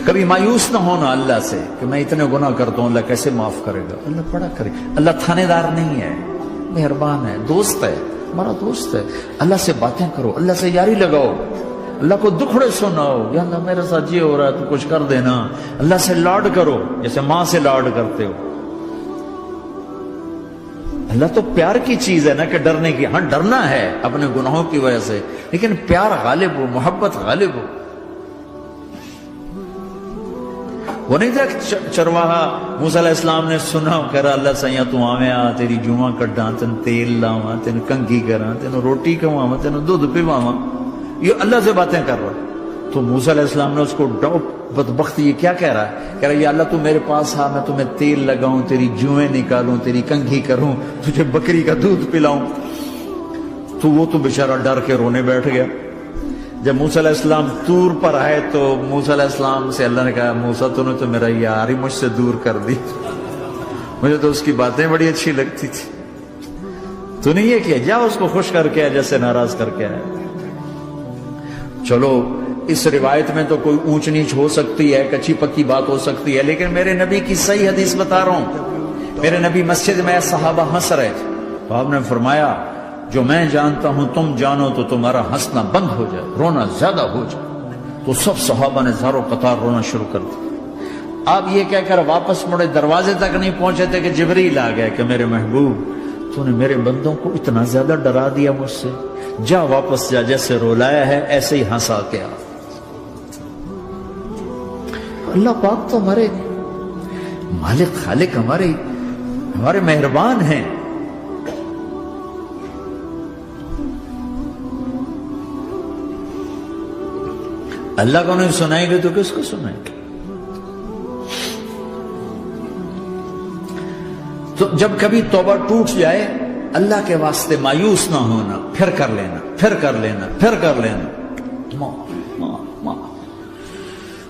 کبھی مایوس نہ ہونا اللہ سے کہ میں اتنے گناہ کرتا ہوں، اللہ کیسے معاف کرے گا؟ اللہ بڑا کرے. اللہ تھانے دار نہیں ہے، مہربان ہے، دوست ہے، ہمارا دوست ہے. اللہ سے باتیں کرو، اللہ سے یاری لگاؤ، اللہ کو دکھڑے سناؤ. یا اللہ میرے ساتھ یہ ہو رہا ہے تو کچھ کر دینا. اللہ سے لاڈ کرو جیسے ماں سے لاڈ کرتے ہو. اللہ تو پیار کی چیز ہے نا کہ ڈرنے کی. ہاں ڈرنا ہے اپنے گناہوں کی وجہ سے، لیکن پیار غالب ہو، محبت غالب ہو. وہ نہیں تھا چرواہا موسیٰ علیہ السلام نے سنا، کہہ رہا اللہ سیاں تو آویں آ تیری جوواں کڈاں، تین تیل لاواں، تین کنگھی کراں، تین روٹی کھواواں، تین دودھ پیواواں. یہ اللہ سے باتیں کر رہا. تو موسیٰ علیہ السلام نے اس کو بدبخت یہ کیا کہہ رہا ہے؟ کہہ رہا یا اللہ تو میرے پاس آ، میں تمہیں تیل لگاؤں، تیری جوئیں نکالوں، تیری کنگھی کروں، تجھے بکری کا دودھ پلاؤں. تو وہ تو بیچارہ ڈر کے رونے بیٹھ گیا. جب موسیٰ علیہ السلام طور پر آئے تو موسیٰ علیہ السلام سے اللہ نے کہا موسیٰ تو نے تو میرا یار ہی مجھ سے دور کر دی، مجھے تو اس کی باتیں بڑی اچھی لگتی تھی. تو نے یہ کیا، جا اس کو خوش کر کے جیسے ناراض کر کے آئے. چلو اس روایت میں تو کوئی اونچ نیچ ہو سکتی ہے، کچی پکی بات ہو سکتی ہے، لیکن میرے نبی کی صحیح حدیث بتا رہا ہوں. میرے نبی مسجد میں صحابہ ہنس رہے تھے تو آپ نے فرمایا جو میں جانتا ہوں تم جانو تو تمہارا ہنسنا بند ہو جائے، رونا زیادہ ہو جائے. تو سب صحابہ نے زاروں قطار رونا شروع کر دیا. آپ یہ کہہ کر واپس مڑے، دروازے تک نہیں پہنچے تھے کہ جبریل آ گئے کہ میرے محبوب تو نے میرے بندوں کو اتنا زیادہ ڈرا دیا مجھ سے، جا واپس جا، جیسے رولایا ہے ایسے ہی ہنسا کے آ. اللہ پاک تو ہمارے مالک خالق، ہمارے مہربان ہیں. اللہ کو نہیں سنائیں گے تو کس کو سنائیں گے؟ تو جب کبھی توبہ ٹوٹ جائے اللہ کے واسطے مایوس نہ ہونا، پھر کر لینا، پھر کر لینا، پھر کر لینا.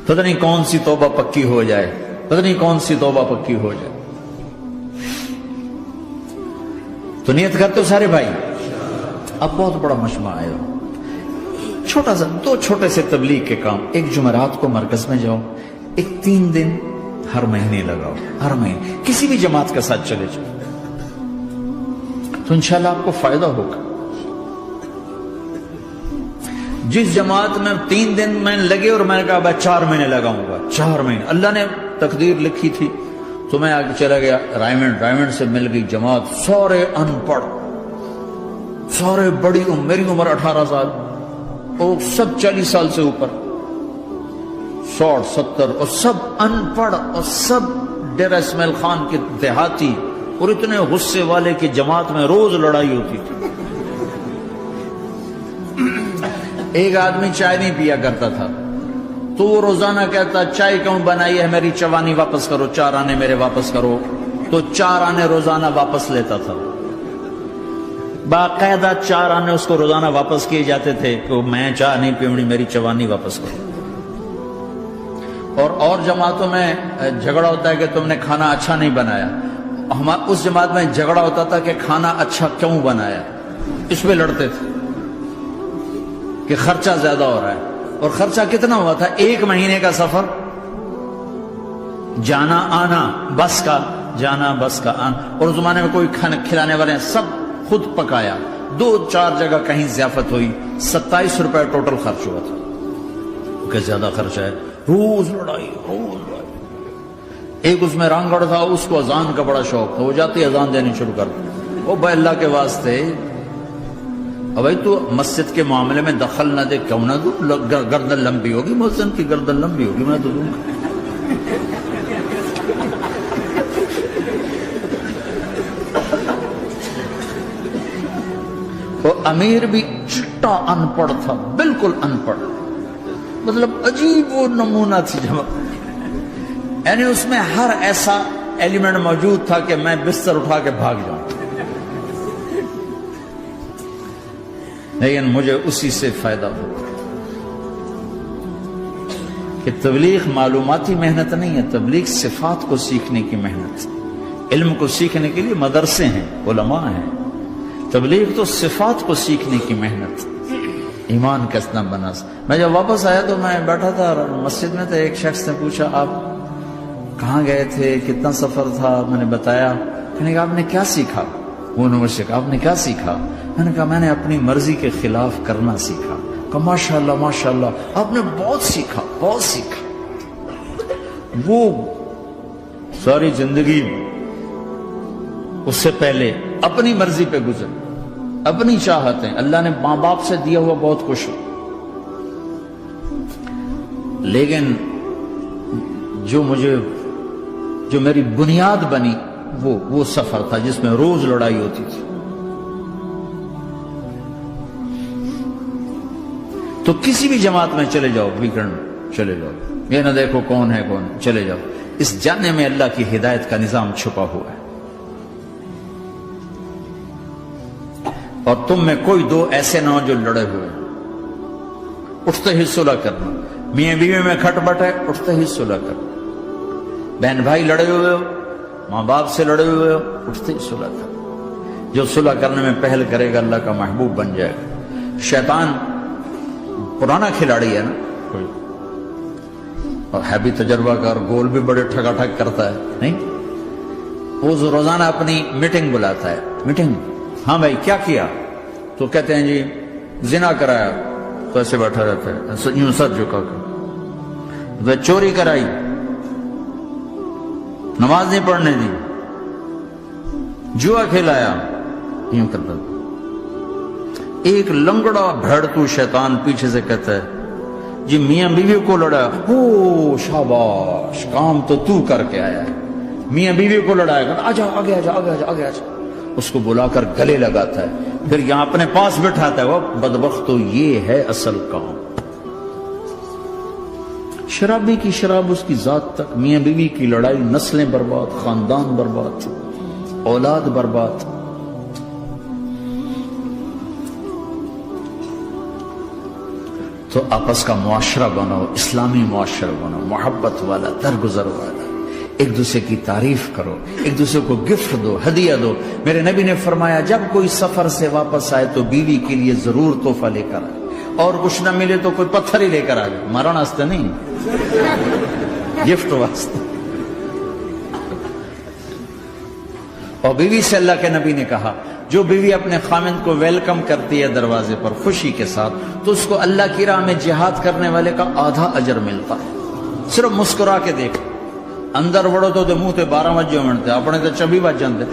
پتہ نہیں کون سی توبہ پکی ہو جائے، پتہ نہیں کون سی توبہ پکی ہو جائے. تو نیت کرتے ہو سارے بھائی؟ اب بہت بڑا مجمع آئے ہو، چھوٹا سا دو چھوٹے سے تبلیغ کے کام. ایک جمعرات کو مرکز میں جاؤ، ایک 3 دن ہر مہینے لگاؤ، ہر مہینے کسی بھی جماعت کے ساتھ چلے جاؤ تو انشاءاللہ آپ کو فائدہ ہوگا. جس جماعت میں 3 دن میں لگے اور میں نے کہا 4 مہینے لگاؤں گا، 4 مہینے اللہ نے تقدیر لکھی تھی تو میں آگے چلا گیا. رائمنڈ سے مل گئی جماعت، سارے ان پڑھ، سارے بڑی عمر، میری عمر 18 سال اور سب 40 سال سے اوپر، 60 70 اور سب ان پڑھ اور سب ڈیرہ اسماعیل خان کے دیہاتی، اور اتنے غصے والے کی جماعت میں روز لڑائی ہوتی تھی. ایک آدمی چائے نہیں پیا کرتا تھا تو وہ روزانہ کہتا چائے کیوں بنائی ہے، میری چوانی واپس کرو، 4 آنے میرے واپس کرو. تو 4 آنے روزانہ واپس لیتا تھا، باقاعدہ 4 آنے اس کو روزانہ واپس کیے جاتے تھے کہ میں چائے نہیں پیونی، میری چوانی واپس کرو. اور جماعتوں میں جھگڑا ہوتا ہے کہ تم نے کھانا اچھا نہیں بنایا. اس جماعت میں جھگڑا ہوتا تھا کہ کھانا اچھا کیوں بنایا، اس پہ لڑتے تھے کہ خرچہ زیادہ ہو رہا ہے. اور خرچہ کتنا ہوا تھا؟ 1 مہینے کا سفر، جانا آنا، بس کا جانا بس کا آنا. اور اس زمانے میں کوئی کھانا کھلانے والے ہیں، سب خود پکایا. 2-4 جگہ کہیں ضیافت ہوئی، 27 روپے ٹوٹل خرچ ہوا تھا. کہ زیادہ خرچہ ہے، روز لڑائی، روز لڑائی. ایک اس میں رانگڑ تھا، اس کو اذان کا بڑا شوق تھا، وہ جاتی اذان دینی شروع کر دی. وہ بھائی اللہ کے واسطے اب بھائی تو مسجد کے معاملے میں دخل نہ دے، کیوں نہ دوں، گردن لمبی ہوگی، مؤذن کی گردن لمبی ہوگی، میں تو دوں گا. وہ امیر بھی چٹا ان پڑھ تھا، بالکل ان پڑھ، مطلب عجیب وہ نمونہ تھی جماعت. یعنی اس میں ہر ایسا ایلیمنٹ موجود تھا کہ میں بستر اٹھا کے بھاگ جاؤں، لیکن مجھے اسی سے فائدہ ہو کہ تبلیغ معلوماتی محنت نہیں ہے، تبلیغ صفات کو سیکھنے کی محنت. علم کو سیکھنے کے لیے مدرسے ہیں، علماء ہیں، تبلیغ تو صفات کو سیکھنے کی محنت. ایمان کس نہ بنا. میں جب واپس آیا تو میں بیٹھا تھا مسجد میں، تو ایک شخص نے پوچھا آپ کہاں گئے تھے، کتنا سفر تھا؟ میں نے بتایا. میں نے کہا آپ نے کیا سیکھا؟ انہوں نے مجھ سے کہا آپ نے کیا سیکھا؟ میں نے کہا میں نے اپنی مرضی کے خلاف کرنا سیکھا. کہا ماشاءاللہ ماشاءاللہ آپ نے بہت سیکھا، بہت سیکھا. وہ ساری زندگی اس سے پہلے اپنی مرضی پہ گزر، اپنی چاہتیں، اللہ نے ماں باپ سے دیا ہوا بہت کچھ، لیکن جو میری بنیاد بنی وہ سفر تھا جس میں روز لڑائی ہوتی تھی. تو کسی بھی جماعت میں چلے جاؤ، ویکنڈ چلے جاؤ، یہ نہ دیکھو کون ہے کون، چلے جاؤ. اس جانے میں اللہ کی ہدایت کا نظام چھپا ہوا ہے. اور تم میں کوئی دو ایسے نہ ہو جو لڑے ہوئے، اٹھتے ہی صلح کرنا. میاں بیوی میں کھٹ بٹ ہے، اٹھتے ہی صلح کرنا. بہن بھائی لڑے ہوئے ہو، ماں باپ سے لڑے ہوئے ہو، اٹھتے ہی صلح کرنا. جو صلح کرنے میں پہل کرے گا اللہ کا محبوب بن جائے گا. شیطان پرانا کھلاڑی ہے نا کوئی، اور ہے بھی تجربہ کار، گول بھی بڑے ٹھگا ٹھگ کرتا ہے. نہیں، وہ روزانہ اپنی میٹنگ بلاتا ہے. میٹنگ، ہاں بھائی کیا کیا؟ تو کہتے ہیں جی زنا کرایا. تو ایسے بیٹھا رہتا ہے یوں سر جھکا کر. چوری کرائی، نماز نہیں پڑھنے دی، جوا کھلایا، یوں کرتا. ایک لنگڑا بھیڑتو شیطان پیچھے سے کہتا ہے جی میاں بیوی کو لڑایا. او شاباش، کام تو کر کے آیا ہے. میاں بیوی کو لڑایا، آجا آگے آجا آگے آجا آگے آجا. اس کو بلا کر گلے لگاتا ہے، پھر یہاں اپنے پاس بٹھاتا ہے. وہ بدبختو، یہ ہے اصل کام. شرابی کی شراب اس کی ذات تک، میاں بیوی کی لڑائی، نسلیں برباد، خاندان برباد، اولاد برباد. تو آپس کا معاشرہ بناؤ، اسلامی معاشرہ بناؤ، محبت والا، درگزر والا. ایک دوسرے کی تعریف کرو، ایک دوسرے کو گفٹ دو، ہدیہ دو. میرے نبی نے فرمایا جب کوئی سفر سے واپس آئے تو بیوی کے لیے ضرور تحفہ لے کر آئے، اور کچھ نہ ملے تو کوئی پتھر ہی لے کر آ جائے. مارا واسطے نہیں، گفٹ واسطے. اور بیوی سے اللہ کے نبی نے کہا جو بیوی اپنے خامند کو ویلکم کرتی ہے دروازے پر خوشی کے ساتھ، تو اس کو اللہ کی راہ میں جہاد کرنے والے کا آدھا اجر ملتا ہے. صرف مسکرا کے دیکھ، اندر وڑو تو منہ تے 12 بجے منتے، اپنے تو 24 بج جاندے.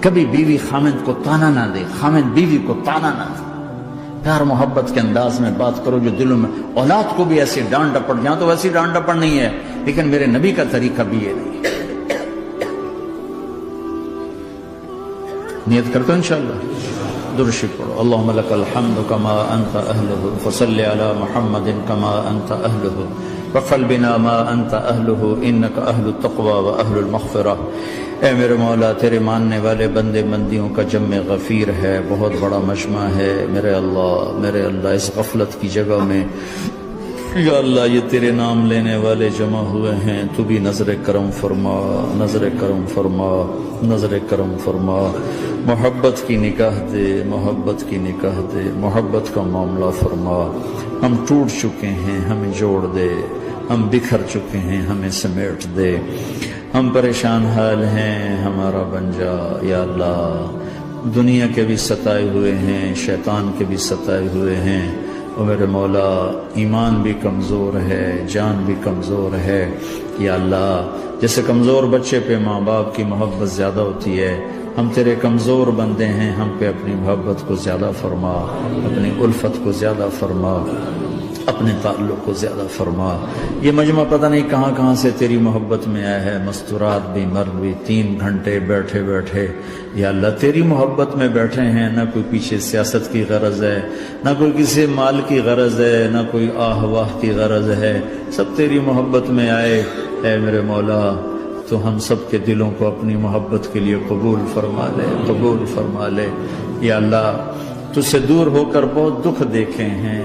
کبھی بیوی خامند کو تانا نہ دے، خامند بیوی کو تانا نہ دے. پیار محبت کے انداز میں بات کرو جو دلوں میں. اولاد کو بھی ایسی ڈانٹ ڈپٹ، یہاں تو ویسی ڈانٹ ڈپٹ نہیں ہے، لیکن میرے نبی کا طریقہ بھی یہ نہیں ہے. نیت کرتے ہو انشاءاللہ، درود شریف پڑھو. اللہم لک الحمد کما انت اہلہ، فصلی علی محمد کما انت اہلہ، وفعل بنا ما انت اہلہ، انک اہل التقوی و اہل المغفرہ. اے میرے مولا، تیرے ماننے والے بندے بندیوں کا جمع غفیر ہے، بہت بڑا مجمع ہے. میرے اللہ اس غفلت کی جگہ میں یا اللہ یہ تیرے نام لینے والے جمع ہوئے ہیں، تو بھی نظر کرم فرما، نظر کرم فرما، نظر کرم فرما. محبت کی نکاح دے، محبت کی نکاح دے، محبت کا معاملہ فرما. ہم ٹوٹ چکے ہیں، ہمیں جوڑ دے. ہم بکھر چکے ہیں، ہمیں سمیٹ دے. ہم پریشان حال ہیں، ہمارا بن جا یا اللہ. دنیا کے بھی ستائے ہوئے ہیں، شیطان کے بھی ستائے ہوئے ہیں. اور میرے مولا ایمان بھی کمزور ہے، جان بھی کمزور ہے یا اللہ. جیسے کمزور بچے پہ ماں باپ کی محبت زیادہ ہوتی ہے، ہم تیرے کمزور بندے ہیں، ہم پہ اپنی محبت کو زیادہ فرما، اپنی الفت کو زیادہ فرما، اپنے تعلق کو زیادہ فرما. یہ مجمع پتہ نہیں کہاں کہاں سے تیری محبت میں آیا ہے، مستورات بھی، مرد بھی. 3 گھنٹے بیٹھے بیٹھے یا اللہ تیری محبت میں بیٹھے ہیں. نہ کوئی پیچھے سیاست کی غرض ہے، نہ کوئی کسی مال کی غرض ہے، نہ کوئی آہ واہ کی غرض ہے. سب تیری محبت میں آئے. اے میرے مولا تو ہم سب کے دلوں کو اپنی محبت کے لیے قبول فرما لے، قبول فرما لے یا اللہ. تجھ سے دور ہو کر بہت دکھ دیکھے ہیں،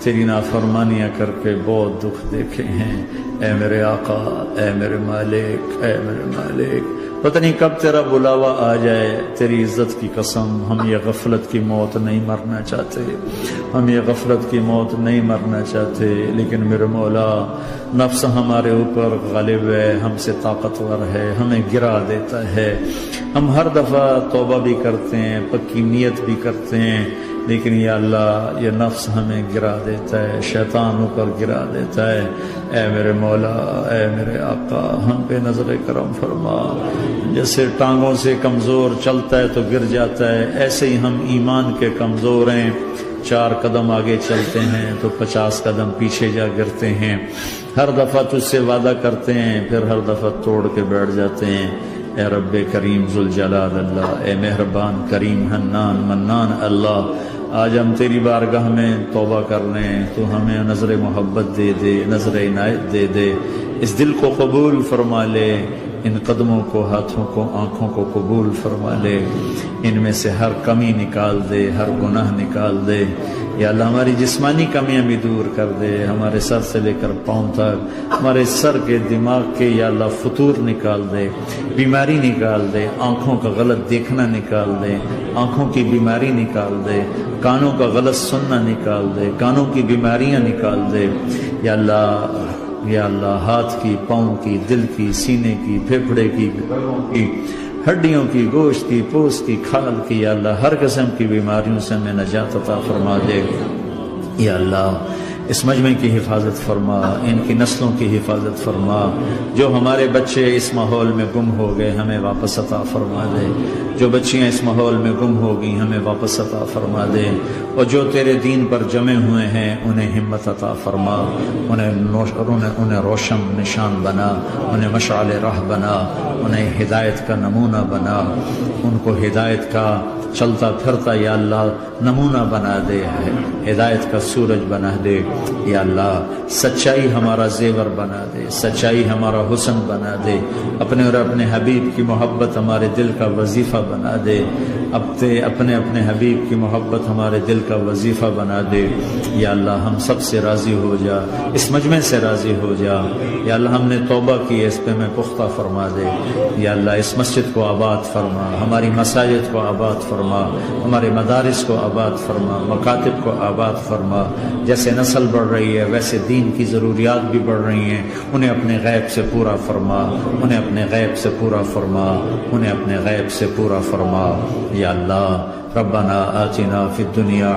تیری نافرمانیاں کر کے بہت دکھ دیکھے ہیں. اے میرے آقا، اے میرے مالک، اے میرے مالک، پتہ نہیں کب تیرا بلاوا آ جائے، تیری عزت کی قسم ہم یہ غفلت کی موت نہیں مرنا چاہتے، ہم یہ غفلت کی موت نہیں مرنا چاہتے، لیکن میرے مولا نفس ہمارے اوپر غالب ہے، ہم سے طاقتور ہے، ہمیں گرا دیتا ہے۔ ہم ہر دفعہ توبہ بھی کرتے ہیں، پکی نیت بھی کرتے ہیں، لیکن یا اللہ یہ نفس ہمیں گرا دیتا ہے، شیطان اوپر گرا دیتا ہے۔ اے میرے مولا، اے میرے آقا، ہم پہ نظر کرم فرما۔ جیسے ٹانگوں سے کمزور چلتا ہے تو گر جاتا ہے، ایسے ہی ہم ایمان کے کمزور ہیں، 4 قدم آگے چلتے ہیں تو 50 قدم پیچھے جا گرتے ہیں۔ ہر دفعہ تجھ سے وعدہ کرتے ہیں، پھر ہر دفعہ توڑ کے بیٹھ جاتے ہیں۔ اے رب کریم ذوالجلال اللہ، اے مہربان کریم حنان منان اللہ، آج ہم تیری بارگاہ میں توبہ کر رہے ہیں، تو ہمیں نظر محبت دے دے، نظر عنایت دے دے، اس دل کو قبول فرما لے، ان قدموں کو، ہاتھوں کو، آنکھوں کو قبول فرما لے، ان میں سے ہر کمی نکال دے، ہر گناہ نکال دے۔ یا اللہ ہماری جسمانی کمیاں بھی دور کر دے، ہمارے سر سے لے کر پاؤں تک، ہمارے سر کے دماغ کے یا اللہ فطور نکال دے، بیماری نکال دے، آنکھوں کا غلط دیکھنا نکال دے، آنکھوں کی بیماری نکال دے، کانوں کا غلط سننا نکال دے، کانوں کی بیماریاں نکال دے۔ یا اللہ ہاتھ کی، پاؤں کی، دل کی، سینے کی، پھیپھڑے کی، ہڈیوں کی، گوشت کی، پوست کی، کھال کی، یا اللہ ہر قسم کی بیماریوں سے ہمیں نجات عطا فرما دے۔ یا اللہ اس مجمع کی حفاظت فرما، ان کی نسلوں کی حفاظت فرما۔ جو ہمارے بچے اس ماحول میں گم ہو گئے ہمیں واپس عطا فرما دے، جو بچیاں اس ماحول میں گم ہو گئی ہمیں واپس عطا فرما دے، اور جو تیرے دین پر جمے ہوئے ہیں انہیں ہمت عطا فرما، انہیں روشن نشان بنا، انہیں مشعل راہ بنا، انہیں ہدایت کا نمونہ بنا، ان کو ہدایت کا چلتا پھرتا یا اللہ نمونہ بنا دے، ہدایت کا سورج بنا دے۔ یا اللہ سچائی ہمارا زیور بنا دے، سچائی ہمارا حسن بنا دے، اپنے اور اپنے حبیب کی محبت ہمارے دل کا وظیفہ بنا دے، اپنے حبیب کی محبت ہمارے دل کا وظیفہ بنا دے۔ یا اللہ ہم سب سے راضی ہو جا، اس مجمع سے راضی ہو جا۔ یا اللہ ہم نے توبہ کی، اس پہ میں پختہ فرما دے۔ یا اللہ اس مسجد کو آباد فرما، ہماری مساجد کو آباد فرما، ہمارے مدارس کو آباد فرما، مکاتب کو آباد فرما۔ جیسے نسل بڑھ رہی ہے ویسے دین کی ضروریات بھی بڑھ رہی ہیں، انہیں اپنے غیب سے پورا فرما، انہیں اپنے غیب سے پورا فرما، انہیں اپنے غیب سے پورا فرما۔ یا اللہ ربنا آتنا فی الدنیا